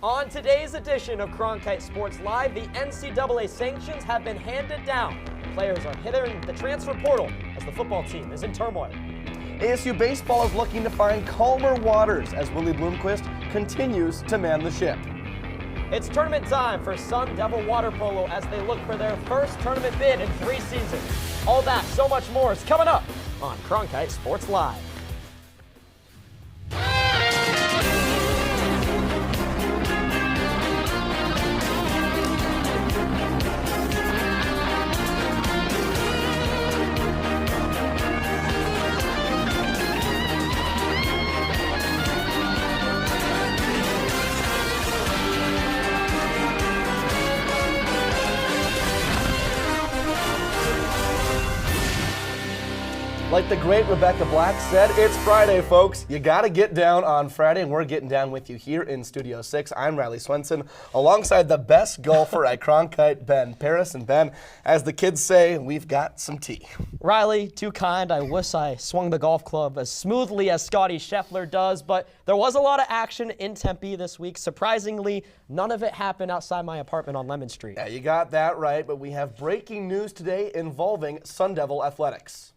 On today's edition of Cronkite Sports Live, the NCAA sanctions have been handed down. Players are hitting the transfer portal as the football team is in turmoil. ASU baseball is looking to find calmer waters as Willie Bloomquist continues to man the ship. It's tournament time for Sun Devil Water Polo as they look for their first tournament bid in 3 seasons. All that, so much more is coming up on Cronkite Sports Live. Like the great Rebecca Black said, it's Friday, folks. You got to get down on Friday, and we're getting down with you here in Studio 6. I'm Riley Swenson, alongside the best golfer at Cronkite, Ben Paris. And Ben, as the kids say, we've got some tea. Riley, too kind. I wish I swung the golf club as smoothly as Scotty Scheffler does, but there was a lot of action in Tempe this week. Surprisingly, none of it happened outside my apartment on Lemon Street. Yeah, you got that right, but we have breaking news today involving Sun Devil athletics.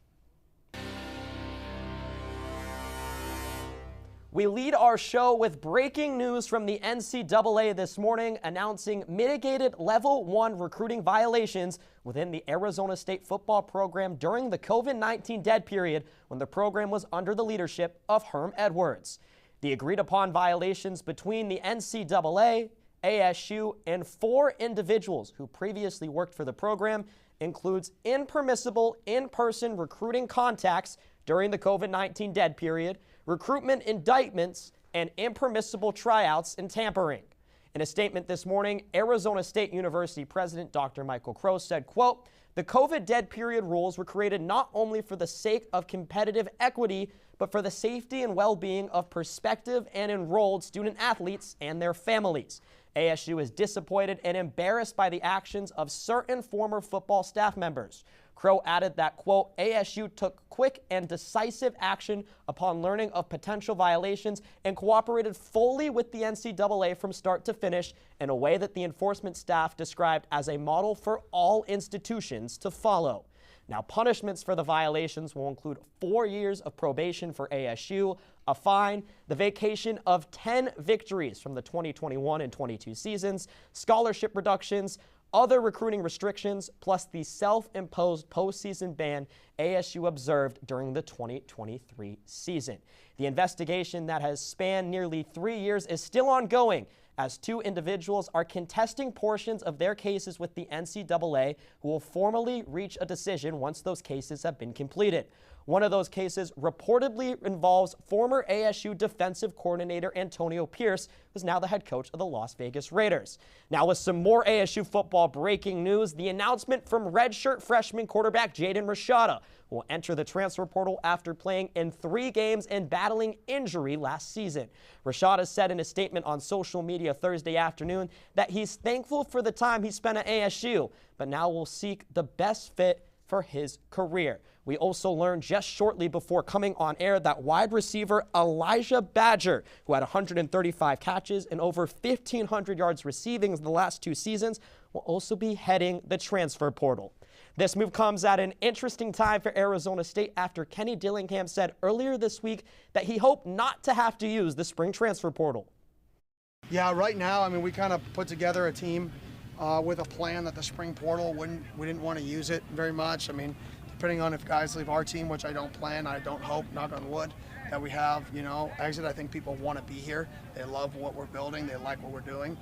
We lead our show with breaking news from the NCAA this morning announcing mitigated Level 1 recruiting violations within the Arizona State football program during the COVID-19 dead period when the program was under the leadership of Herm Edwards. The agreed-upon violations between the NCAA, ASU, and 4 individuals who previously worked for the program includes impermissible in-person recruiting contacts during the COVID-19 dead period, recruitment indictments, and impermissible tryouts and tampering. In a statement this morning, Arizona State University President Dr. Michael Crow said, quote, "The COVID dead period rules were created not only for the sake of competitive equity, but for the safety and well-being of prospective and enrolled student athletes and their families. ASU is disappointed and embarrassed by the actions of certain former football staff members." Crow added that, quote, "ASU took quick and decisive action upon learning of potential violations and cooperated fully with the NCAA from start to finish in a way that the enforcement staff described as a model for all institutions to follow." Now, punishments for the violations will include 4 years of probation for ASU, a fine, the vacation of 10 victories from the 2021 and 22 seasons, scholarship reductions, other recruiting restrictions, plus the self-imposed postseason ban ASU observed during the 2023 season. The investigation that has spanned nearly 3 years is still ongoing, as 2 individuals are contesting portions of their cases with the NCAA, who will formally reach a decision once those cases have been completed. One of those cases reportedly involves former ASU defensive coordinator Antonio Pierce, who's now the head coach of the Las Vegas Raiders. Now, with some more ASU football breaking news, the announcement from redshirt freshman quarterback Jaden Rashada, who will enter the transfer portal after playing in 3 games and battling injury last season. Rashada said in a statement on social media Thursday afternoon that he's thankful for the time he spent at ASU, but now will seek the best fit for his career. We also learned just shortly before coming on air that wide receiver Elijah Badger, who had 135 catches and over 1,500 yards receiving in the last 2 seasons, will also be heading the transfer portal. This move comes at an interesting time for Arizona State after Kenny Dillingham said earlier this week that he hoped not to have to use the spring transfer portal. Yeah, right now, I mean, we kind of put together a team with a plan that the spring portal we didn't want to use it very much. I mean, depending on if guys leave our team, which I don't plan, I don't hope, knock on wood, that we have, exit. I think people want to be here. They love what we're building. They like what we're doing.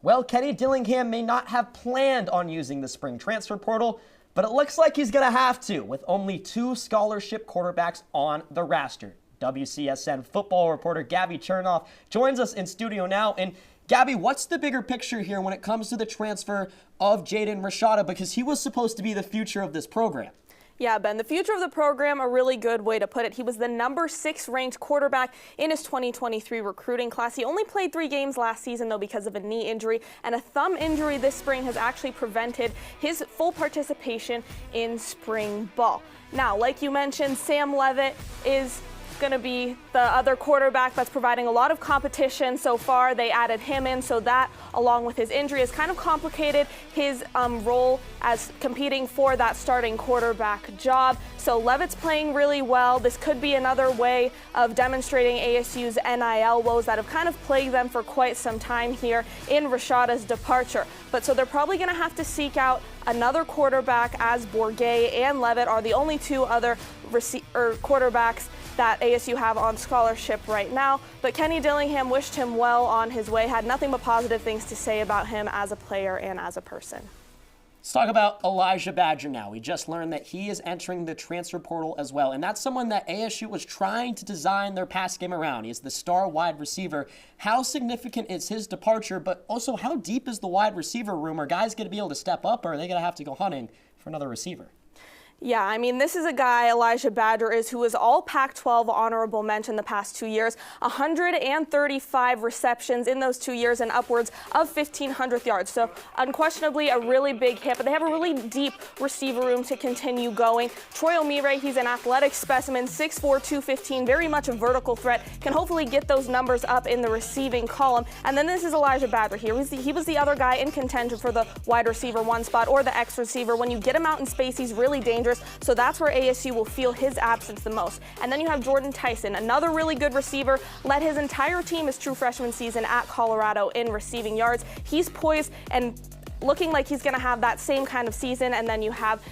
Well, Kenny Dillingham may not have planned on using the spring transfer portal, but it looks like he's going to have to, with only 2 scholarship quarterbacks on the roster. WCSN football reporter Gabby Chernoff joins us in studio now. And Gabby, what's the bigger picture here when it comes to the transfer of Jaden Rashada? Because he was supposed to be the future of this program. Yeah, Ben, the future of the program, a really good way to put it. He was the number 6 ranked quarterback in his 2023 recruiting class. He only played 3 games last season, though, because of a knee injury, and a thumb injury this spring has actually prevented his full participation in spring ball. Now, like you mentioned, Sam Leavitt is going to be the other quarterback that's providing a lot of competition so far. They added him in, so that, along with his injury, has kind of complicated his role as competing for that starting quarterback job. So Levitt's playing really well. This could be another way of demonstrating ASU's NIL woes that have kind of plagued them for quite some time here in Rashada's departure. But so they're probably going to have to seek out another quarterback, as Bourget and Levitt are the only two other quarterbacks that ASU have on scholarship right now. But Kenny Dillingham wished him well on his way, had nothing but positive things to say about him as a player and as a person. Let's talk about Elijah Badger now. We just learned that he is entering the transfer portal as well, and that's someone that ASU was trying to design their pass game around. He's the star wide receiver. How significant is his departure, but also how deep is the wide receiver room? Are guys going to be able to step up, or are they going to have to go hunting for another receiver? Yeah, I mean, this is a guy, Elijah Badger, who was all Pac-12 honorable mention the past 2 years, 135 receptions in those 2 years and upwards of 1,500 yards. So unquestionably a really big hit, but they have a really deep receiver room to continue going. Troy O'Meara, he's an athletic specimen, 6'4", 215, very much a vertical threat, can hopefully get those numbers up in the receiving column. And then this is Elijah Badger here. He was the other guy in contention for the wide receiver 1 spot or the X receiver. When you get him out in space, he's really dangerous. So that's where ASU will feel his absence the most. And then you have Jordan Tyson, another really good receiver, led his entire team his true freshman season at Colorado in receiving yards. He's poised and looking like he's going to have that same kind of season. And then you have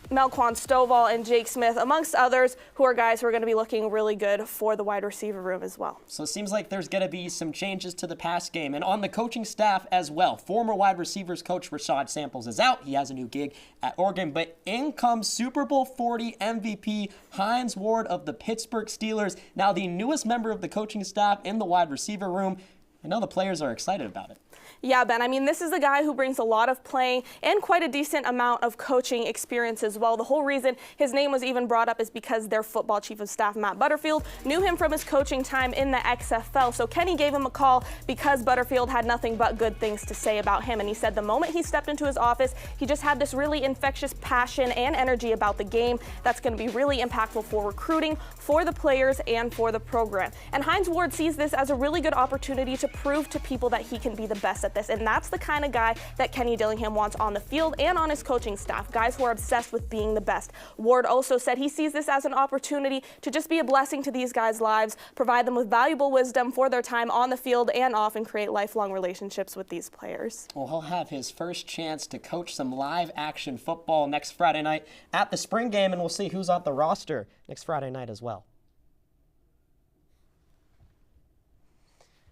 Melquan Stovall and Jake Smith, amongst others, who are guys who are going to be looking really good for the wide receiver room as well. So it seems like there's going to be some changes to the pass game and on the coaching staff as well. Former wide receivers coach Rashad Samples is out. He has a new gig at Oregon, but in comes Super Bowl 40 MVP Hines Ward of the Pittsburgh Steelers, now the newest member of the coaching staff in the wide receiver room. I know the players are excited about it. Yeah, Ben, I mean, this is a guy who brings a lot of playing and quite a decent amount of coaching experience as well. The whole reason his name was even brought up is because their football chief of staff, Matt Butterfield, knew him from his coaching time in the XFL. So Kenny gave him a call because Butterfield had nothing but good things to say about him. And he said the moment he stepped into his office, he just had this really infectious passion and energy about the game that's going to be really impactful for recruiting, for the players, and for the program. And Hines Ward sees this as a really good opportunity to prove to people that he can be the best at this. And that's the kind of guy that Kenny Dillingham wants on the field and on his coaching staff, guys who are obsessed with being the best. Ward also said he sees this as an opportunity to just be a blessing to these guys' lives, provide them with valuable wisdom for their time on the field and off, and create lifelong relationships with these players. Well, he'll have his first chance to coach some live action football next Friday night at the spring game, and we'll see who's on the roster next Friday night as well.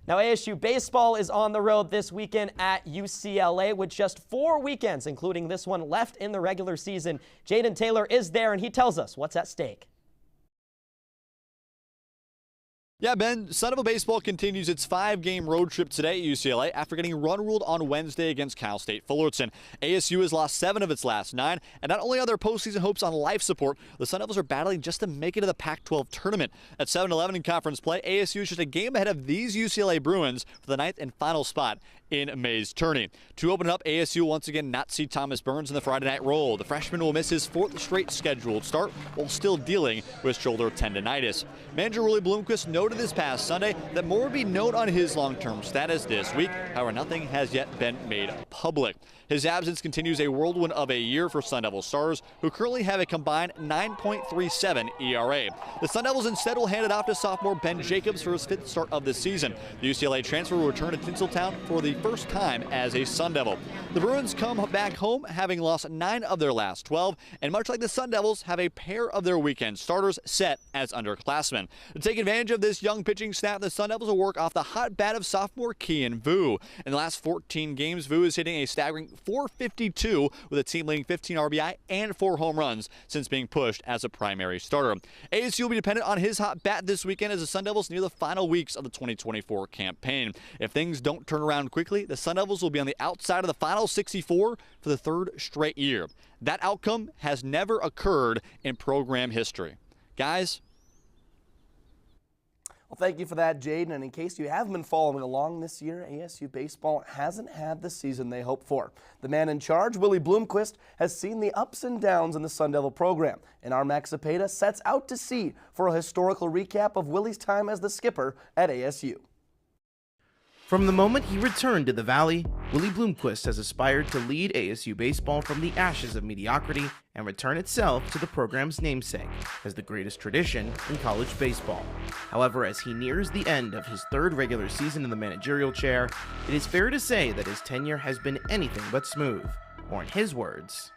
Now, ASU baseball is on the road this weekend at UCLA with just 4 weekends, including this one, left in the regular season. Jaden Taylor is there, and he tells us what's at stake. Yeah, Ben, Sun Devil Baseball continues its 5-game road trip today at UCLA after getting run-ruled on Wednesday against Cal State Fullerton. ASU has lost 7 of its last 9, and not only are their postseason hopes on life support, the Sun Devils are battling just to make it to the Pac-12 tournament. At 7-11 in conference play, ASU is just a game ahead of these UCLA Bruins for the 9th and final spot in May's tourney. To open it up, ASU once again not see Thomas Burns in the Friday night role. The freshman will miss his 4th straight scheduled start while still dealing with shoulder tendonitis. Manager Willie Bloomquist noted this past Sunday that more would be known on his long-term status this week. However, nothing has yet been made public. His absence continues a whirlwind of a year for Sun Devil stars, who currently have a combined 9.37 ERA. The Sun Devils instead will hand it off to sophomore Ben Jacobs for his 5th start of this season. The UCLA transfer will return to Tinseltown for the first time as a Sun Devil. The Bruins come back home having lost 9 of their last 12, and much like the Sun Devils, have a pair of their weekend starters set as underclassmen. To take advantage of this young pitching staff, the Sun Devils will work off the hot bat of sophomore Kian Vu. In the last 14 games, Vu is hitting a staggering .452 with a team-leading 15 RBI and 4 home runs since being pushed as a primary starter. ASU will be dependent on his hot bat this weekend as the Sun Devils near the final weeks of the 2024 campaign. If things don't turn around quickly, the Sun Devils will be on the outside of the final 64 for the 3rd straight year. That outcome has never occurred in program history. Guys, Well, thank you for that, Jaden. And in case you haven't been following along this year, ASU baseball hasn't had the season they hoped for. The man in charge, Willie Bloomquist, has seen the ups and downs in the Sun Devil program. And our Max Cepeda sets out to sea for a historical recap of Willie's time as the skipper at ASU. From the moment he returned to the Valley, Willie Bloomquist has aspired to lead ASU baseball from the ashes of mediocrity and return itself to the program's namesake as the greatest tradition in college baseball. However, as he nears the end of his third regular season in the managerial chair, it is fair to say that his tenure has been anything but smooth, or in his words,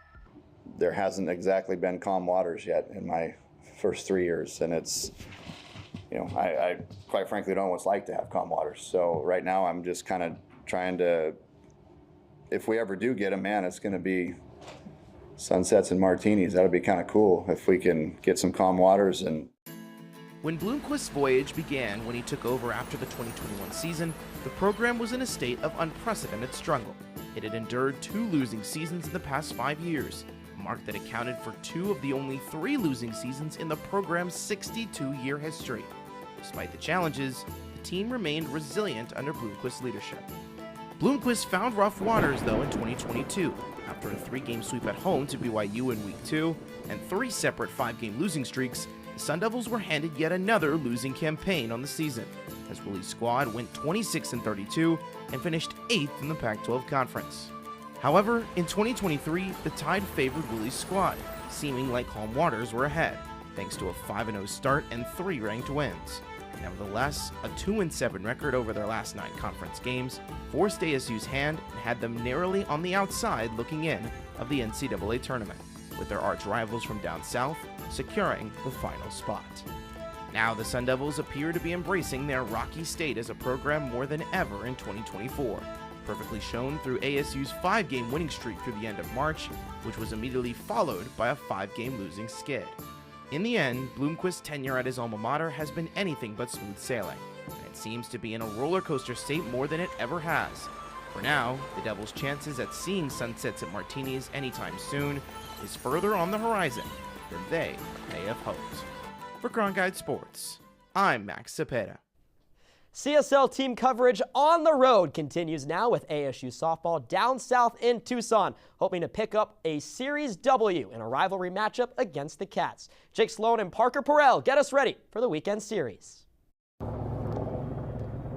there hasn't exactly been calm waters yet in my first 3 years, and it's, I quite frankly don't know what it's like to have calm waters. So right now I'm just kind of trying to, if we ever do get a man, it's going to be sunsets and martinis. That'll be kind of cool if we can get some calm waters. And when Bloomquist's voyage began when he took over after the 2021 season, the program was in a state of unprecedented struggle. It had endured 2 losing seasons in the past 5 years, a mark that accounted for 2 of the only 3 losing seasons in the program's 62-year history. Despite the challenges, the team remained resilient under Bloomquist's leadership. Bloomquist found rough waters, though, in 2022, after a 3-game sweep at home to BYU in Week 2 and 3 separate 5-game losing streaks. The Sun Devils were handed yet another losing campaign on the season, as Willie's squad went 26-32 and finished 8th in the Pac-12 Conference. However, in 2023, the tide favored Willie's squad, seeming like calm waters were ahead, thanks to a 5-0 start and 3 ranked wins. Nevertheless, a 2-7 record over their last 9 conference games forced ASU's hand and had them narrowly on the outside looking in of the NCAA tournament, with their arch rivals from down south securing the final spot. Now the Sun Devils appear to be embracing their rocky state as a program more than ever in 2024, perfectly shown through ASU's 5-game winning streak through the end of March, which was immediately followed by a 5-game losing skid. In the end, Bloomquist's tenure at his alma mater has been anything but smooth sailing, and it seems to be in a roller coaster state more than it ever has. For now, the Devils' chances at seeing sunsets at Martinis anytime soon is further on the horizon than they may have hoped. For Cronkite Sports, I'm Max Cepeda. CSL team coverage on the road continues now with ASU softball down south in Tucson, hoping to pick up a Series W in a rivalry matchup against the Cats. Jake Sloan and Parker Perrell get us ready for the weekend series.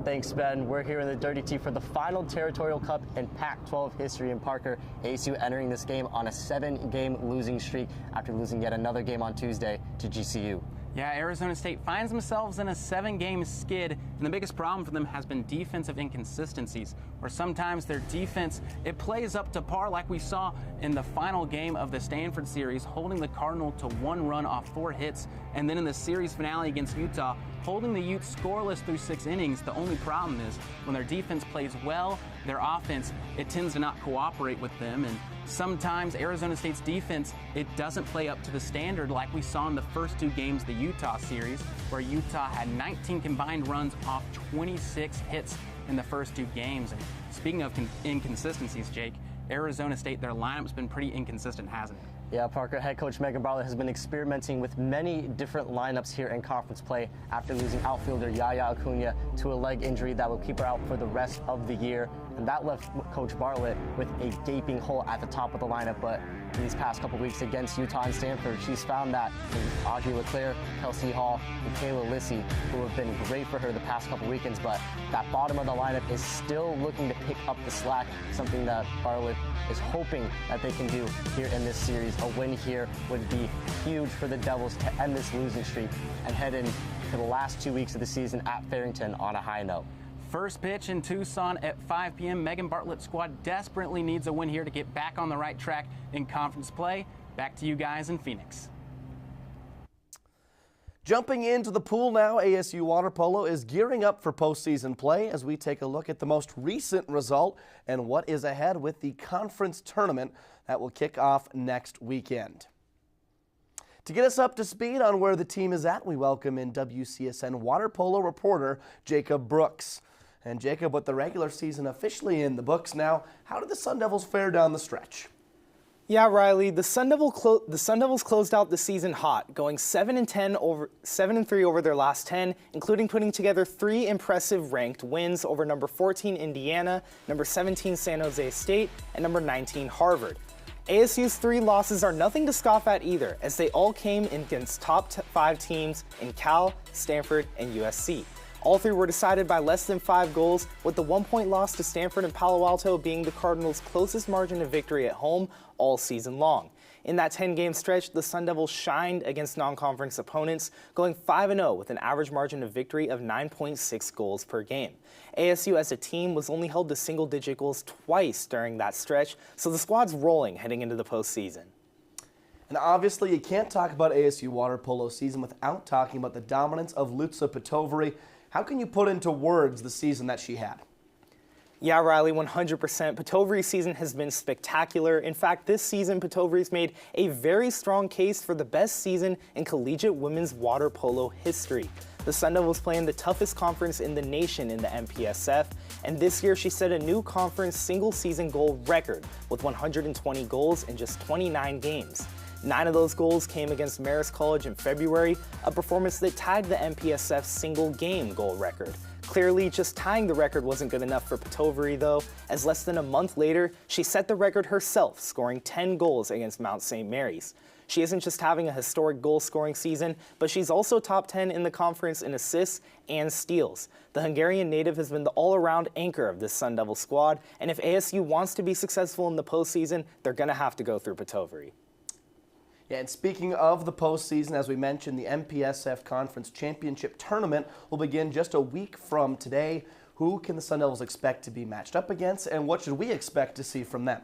Thanks, Ben. We're here in the Dirty T for the final Territorial Cup in Pac-12 history in Parker. ASU entering this game on a 7-game losing streak after losing yet another game on Tuesday to GCU. Yeah, Arizona State finds themselves in a 7-game skid, and the biggest problem for them has been defensive inconsistencies, where sometimes their defense, it plays up to par like we saw in the final game of the Stanford series, holding the Cardinal to 1 run off 4 hits, and then in the series finale against Utah, holding the Utes scoreless through 6 innings. The only problem is when their defense plays well, their offense, it tends to not cooperate with them, and sometimes Arizona State's defense, it doesn't play up to the standard like we saw in the first 2 games of the Utah series, where Utah had 19 combined runs off 26 hits in the first 2 games. And speaking of inconsistencies, Jake, Arizona State, their lineup's been pretty inconsistent, hasn't it? Yeah, Parker, head coach Megan Bartlett has been experimenting with many different lineups here in conference play after losing outfielder Yaya Acuna to a leg injury that will keep her out for the rest of the year. And that left Coach Bartlett with a gaping hole at the top of the lineup. But in these past couple weeks against Utah and Stanford, she's found that Augie LeClaire, Kelsey Hall, and Kayla Lissy, who have been great for her the past couple weekends. But that bottom of the lineup is still looking to pick up the slack, something that Bartlett is hoping that they can do here in this series. A win here would be huge for the Devils to end this losing streak and head into the last 2 weeks of the season at Farrington on a high note. First pitch in Tucson at 5 p.m. Megan Bartlett's squad desperately needs a win here to get back on the right track in conference play. Back to you guys in Phoenix. Jumping into the pool now, ASU Water Polo is gearing up for postseason play as we take a look at the most recent result and what is ahead with the conference tournament that will kick off next weekend. To get us up to speed on where the team is at, we welcome in WCSN Water Polo reporter Jacob Brooks. And Jacob, with the regular season officially in the books now, how did the Sun Devils fare down the stretch? Yeah, Riley, the Sun Devils closed out the season hot, going 7-3 over their last 10, including putting together 3 impressive ranked wins over number 14 Indiana, number 17 San Jose State, and number 19 Harvard. ASU's 3 losses are nothing to scoff at either, as they all came against top 5 teams in Cal, Stanford, and USC. All 3 were decided by less than 5 goals, with the 1-point loss to Stanford and Palo Alto being the Cardinals' closest margin of victory at home all season long. In that 10-game stretch, the Sun Devils shined against non-conference opponents, going 5-0 with an average margin of victory of 9.6 goals per game. ASU as a team was only held to single-digit goals twice during that stretch, so the squad's rolling heading into the postseason. And obviously, you can't talk about ASU water polo season without talking about the dominance of Lutza Petovari. How can you put into words the season that she had? Yeah, Riley, 100%. Petovari's season has been spectacular. In fact, this season, Petovari's made a very strong case for the best season in collegiate women's water polo history. The Sun Devils play in the toughest conference in the nation in the MPSF, and this year she set a new conference single-season goal record with 120 goals in just 29 games. 9 of those goals came against Marist College in February, a performance that tied the MPSF's single-game goal record. Clearly, just tying the record wasn't good enough for Petovari, though, as less than a month later, she set the record herself, scoring 10 goals against Mount St. Mary's. She isn't just having a historic goal-scoring season, but she's also top 10 in the conference in assists and steals. The Hungarian native has been the all-around anchor of this Sun Devil squad, and if ASU wants to be successful in the postseason, they're going to have to go through Petovari. Yeah, and speaking of the postseason, as we mentioned, the MPSF Conference Championship Tournament will begin just a week from today. Who can the Sun Devils expect to be matched up against, and what should we expect to see from them?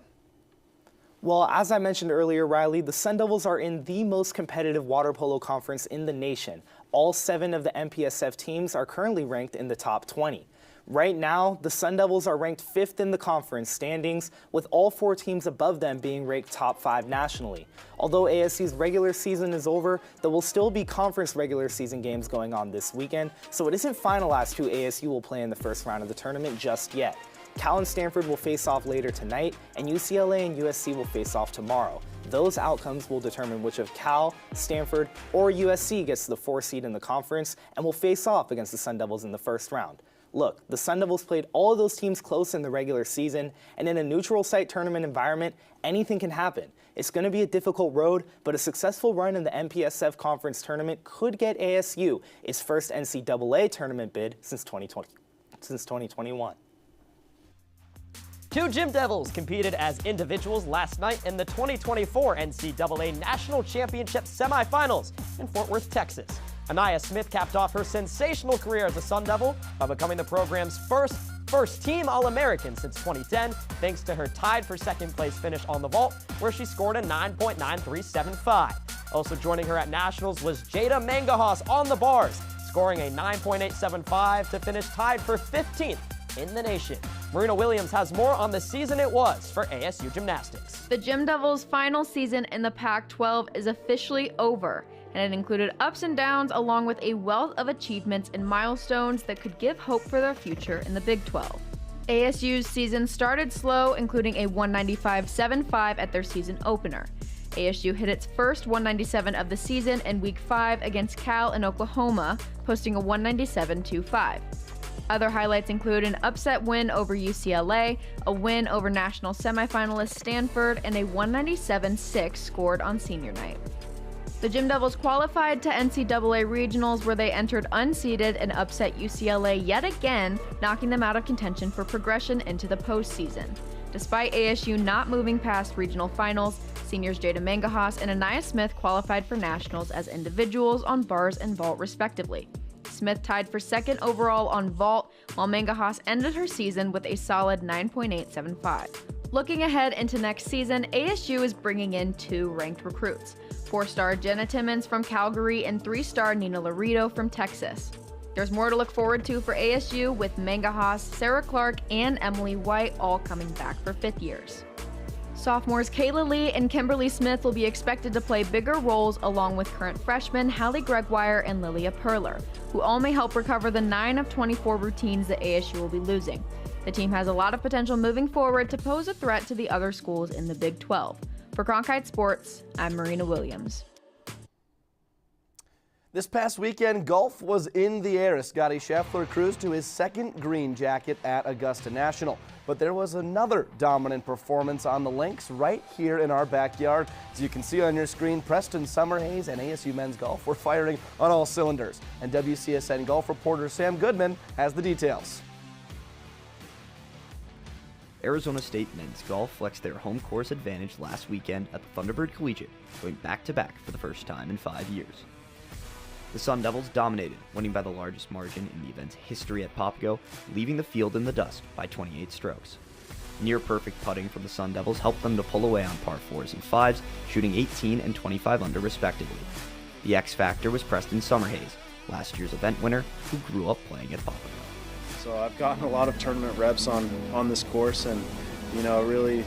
Well, as I mentioned earlier, Riley, the Sun Devils are in the most competitive water polo conference in the nation. All 7 of the MPSF teams are currently ranked in the top 20. Right now, the Sun Devils are ranked 5th in the conference standings, with all 4 teams above them being ranked top 5 nationally. Although ASU's regular season is over, there will still be conference regular season games going on this weekend, so it isn't finalized who ASU will play in the first round of the tournament just yet. Cal and Stanford will face off later tonight, and UCLA and USC will face off tomorrow. Those outcomes will determine which of Cal, Stanford, or USC gets the 4th seed in the conference and will face off against the Sun Devils in the first round. Look, the Sun Devils played all of those teams close in the regular season, and in a neutral site tournament environment, anything can happen. It's going to be a difficult road, but a successful run in the MPSF Conference Tournament could get ASU its first NCAA tournament bid since 2021. 2 Gym Devils competed as individuals last night in the 2024 NCAA National Championship semifinals in Fort Worth, Texas. Anaya Smith capped off her sensational career as a Sun Devil by becoming the program's first-team All-American since 2010, thanks to her tied for second place finish on the vault, where she scored a 9.9375. Also joining her at Nationals was Jada Mangahas on the bars, scoring a 9.875 to finish tied for 15th in the nation. Marina Williams has more on the season it was for ASU Gymnastics. The Gym Devils' final season in the Pac-12 is officially over, and it included ups and downs along with a wealth of achievements and milestones that could give hope for their future in the Big 12. ASU's season started slow, including a 195-75 at their season opener. ASU hit its first 197 of the season in Week 5 against Cal in Oklahoma, posting a 197-25. Other highlights include an upset win over UCLA, a win over national semifinalist Stanford, and a 197-6 scored on senior night. The Gym Devils qualified to NCAA regionals, where they entered unseeded and upset UCLA yet again, knocking them out of contention for progression into the postseason. Despite ASU not moving past regional finals, seniors Jada Mangahas and Anaya Smith qualified for nationals as individuals on bars and vault respectively. Smith tied for second overall on vault, while Mangahas ended her season with a solid 9.875. Looking ahead into next season, ASU is bringing in 2 ranked recruits. 4-star Jenna Timmons from Calgary and 3-star Nina Laredo from Texas. There's more to look forward to for ASU, with Mangahas, Sarah Clark, and Emily White all coming back for 5th years. Sophomores Kayla Lee and Kimberly Smith will be expected to play bigger roles, along with current freshmen Hallie Gregoire and Lilia Perler, who all may help recover the 9 of 24 routines that ASU will be losing. The team has a lot of potential moving forward to pose a threat to the other schools in the Big 12. For Cronkite Sports, I'm Marina Williams. This past weekend, golf was in the air as Scotty Scheffler cruised to his second green jacket at Augusta National. But there was another dominant performance on the links right here in our backyard. As you can see on your screen, Preston Summerhays and ASU Men's Golf were firing on all cylinders. And WCSN golf reporter Sam Goodman has the details. Arizona State men's golf flexed their home course advantage last weekend at the Thunderbird Collegiate, going back-to-back for the first time in 5 years. The Sun Devils dominated, winning by the largest margin in the event's history at Papago, leaving the field in the dust by 28 strokes. Near-perfect putting from the Sun Devils helped them to pull away on par 4s and 5s, shooting 18 and 25 under respectively. The X factor was Preston Summerhays, last year's event winner, who grew up playing at Papago. So I've gotten a lot of tournament reps on this course, and really,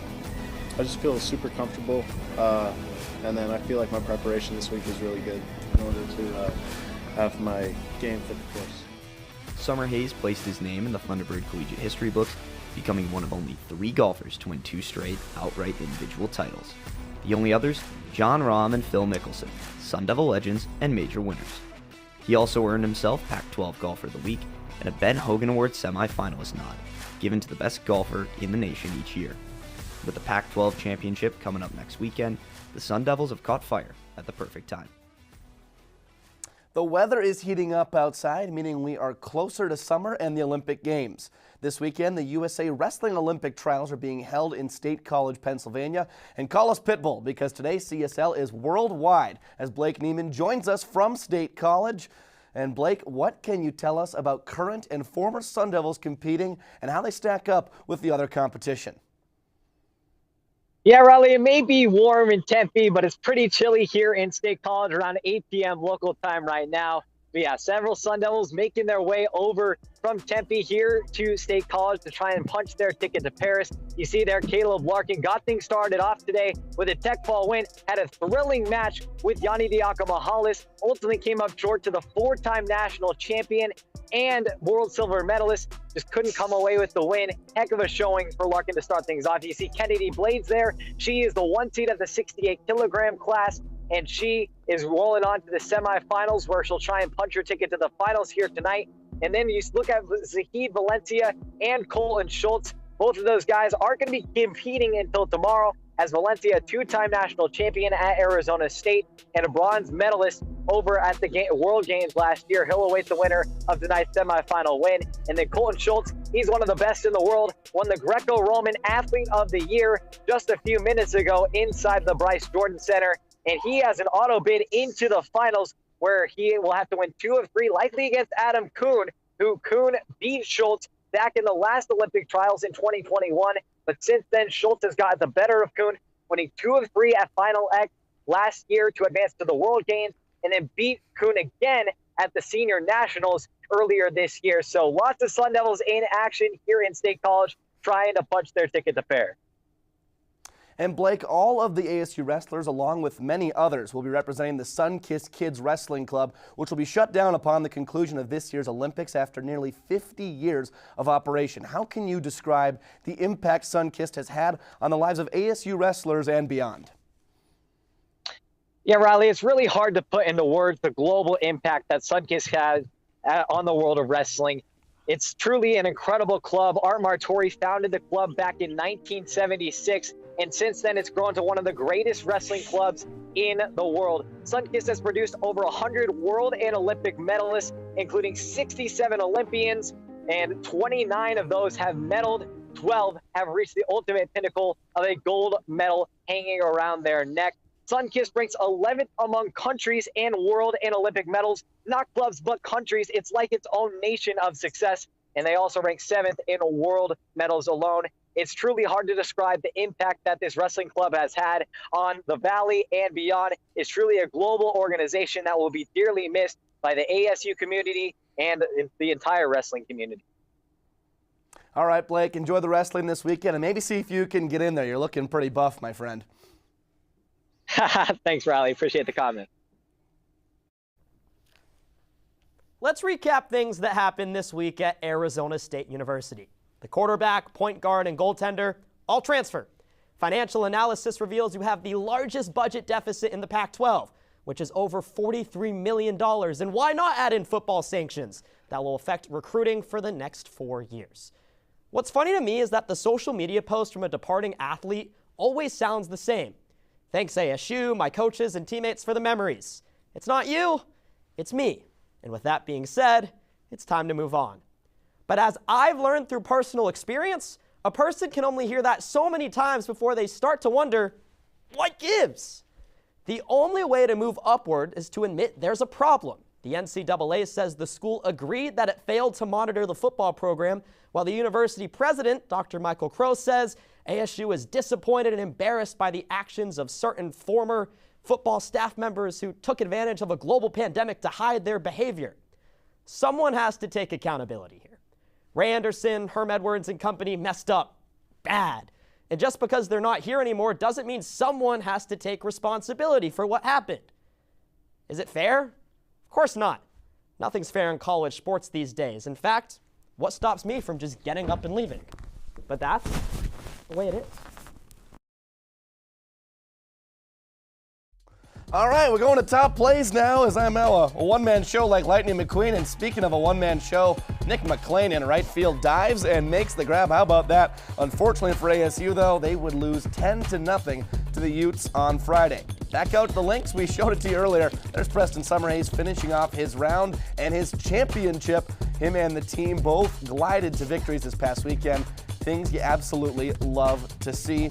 I just feel super comfortable. And then I feel like my preparation this week is really good in order to have my game fit the course. Summerhays placed his name in the Thunderbird Collegiate history books, becoming one of only 3 golfers to win 2 straight outright individual titles. The only others, John Rahm and Phil Mickelson, Sun Devil legends and major winners. He also earned himself Pac-12 Golfer of the Week and a Ben Hogan Award semifinalist nod, given to the best golfer in the nation each year. With the Pac-12 championship coming up next weekend, the Sun Devils have caught fire at the perfect time. The weather is heating up outside, meaning we are closer to summer and the Olympic Games. This weekend, the USA Wrestling Olympic Trials are being held in State College, Pennsylvania. And call us Pitbull, because today CSL is worldwide as Blake Neiman joins us from State College. And Blake, what can you tell us about current and former Sun Devils competing and how they stack up with the other competition? Yeah, Riley, it may be warm in Tempe, but it's pretty chilly here in State College around 8 p.m. local time right now. But yeah, several Sun Devils making their way over from Tempe here to State College to try and punch their ticket to Paris. You see there, Caleb Larkin got things started off today with a tech ball win, had a thrilling match with Yanni Diakomahalis, ultimately came up short to the 4-time national champion and world silver medalist. Just couldn't come away with the win. Heck of a showing for Larkin to start things off. You see Kennedy Blades there. She is the 1 seed of the 68-kilogram class, and she is rolling on to the semifinals where she'll try and punch her ticket to the finals here tonight. And then you look at Zahid Valencia and Colton Schultz. Both of those guys aren't going to be competing until tomorrow, as Valencia, a 2-time national champion at Arizona State and a bronze medalist over at the World Games last year. He'll await the winner of tonight's semifinal win. And then Colton Schultz, he's one of the best in the world, won the Greco-Roman Athlete of the Year just a few minutes ago inside the Bryce Jordan Center. And he has an auto bid into the finals where he will have to win 2 of 3, likely against Adam Kuhn, who Kuhn beat Schultz back in the last Olympic trials in 2021. But since then, Schultz has gotten the better of Kuhn, winning 2 of 3 at Final X last year to advance to the World Games, and then beat Kuhn again at the Senior Nationals earlier this year. So lots of Sun Devils in action here in State College, trying to punch their ticket to Paris. And Blake, all of the ASU wrestlers, along with many others, will be representing the Sunkist Kids Wrestling Club, which will be shut down upon the conclusion of this year's Olympics after nearly 50 years of operation. How can you describe the impact Sunkist has had on the lives of ASU wrestlers and beyond? Yeah, Riley, it's really hard to put into words the global impact that Sunkist has on the world of wrestling. It's truly an incredible club. Art Martori founded the club back in 1976. And since then, it's grown to one of the greatest wrestling clubs in the world. Sunkist has produced over 100 world and Olympic medalists, including 67 Olympians, and 29 of those have medaled. 12 have reached the ultimate pinnacle of a gold medal hanging around their neck. Sunkist ranks 11th among countries and world and Olympic medals, not clubs, but countries. It's like its own nation of success. And they also rank 7th in world medals alone. It's truly hard to describe the impact that this wrestling club has had on the Valley and beyond. It's truly a global organization that will be dearly missed by the ASU community and the entire wrestling community. All right, Blake, enjoy the wrestling this weekend and maybe see if you can get in there. You're looking pretty buff, my friend. Thanks, Riley. Appreciate the comment. Let's recap things that happened this week at Arizona State University. The quarterback, point guard, and goaltender all transfer. Financial analysis reveals you have the largest budget deficit in the Pac-12, which is over $43 million. And why not add in football sanctions that will affect recruiting for the next 4 years? What's funny to me is that the social media post from a departing athlete always sounds the same. Thanks ASU, my coaches, and teammates for the memories. It's not you, it's me. And with that being said, it's time to move on. But as I've learned through personal experience, a person can only hear that so many times before they start to wonder, what gives? The only way to move upward is to admit there's a problem. The NCAA says the school agreed that it failed to monitor the football program, while the university president, Dr. Michael Crow, says ASU is disappointed and embarrassed by the actions of certain former football staff members who took advantage of a global pandemic to hide their behavior. Someone has to take accountability here. Ray Anderson, Herm Edwards, and company messed up bad. And just because they're not here anymore doesn't mean someone has to take responsibility for what happened. Is it fair? Of course not. Nothing's fair in college sports these days. In fact, what stops me from just getting up and leaving? But that's the way it is. All right, we're going to top plays now as I'm now a one-man show like Lightning McQueen. And speaking of a one-man show, Nick McLean in right field dives and makes the grab. How about that? Unfortunately for ASU, though, they would lose 10-0 to the Utes on Friday. Back out to the Lynx. We showed it to you earlier. There's Preston Summerhays finishing off his round and his championship. Him and the team both glided to victories this past weekend. Things you absolutely love to see.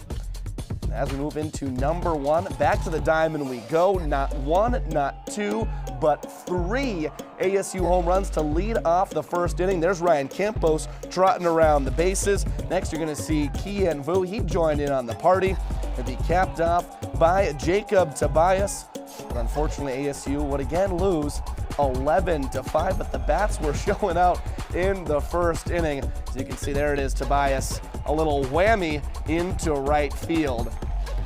As we move into number one, back to the diamond we go. Not one, not two, but three ASU home runs to lead off the first inning. There's Ryan Campos trotting around the bases. Next, you're going to see Kian Vu. He joined in on the party. He'll be capped off by Jacob Tobias. But unfortunately, ASU would again lose 11-5, but the bats were showing out in the first inning. As you can see, there it is, Tobias, a little whammy into right field.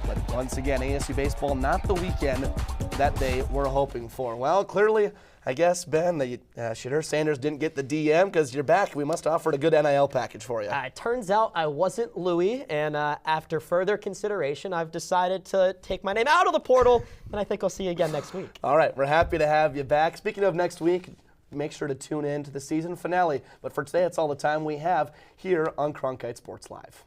But once again, ASU baseball, not the weekend that they were hoping for. Well, clearly, I guess, Ben, the Shadur Sanders didn't get the DM because you're back. We must have offered a good NIL package for you. It turns out I wasn't Louis, and after further consideration, I've decided to take my name out of the portal, and I think I'll see you again next week. All right, we're happy to have you back. Speaking of next week, make sure to tune in to the season finale. But for today, that's all the time we have here on Cronkite Sports Live.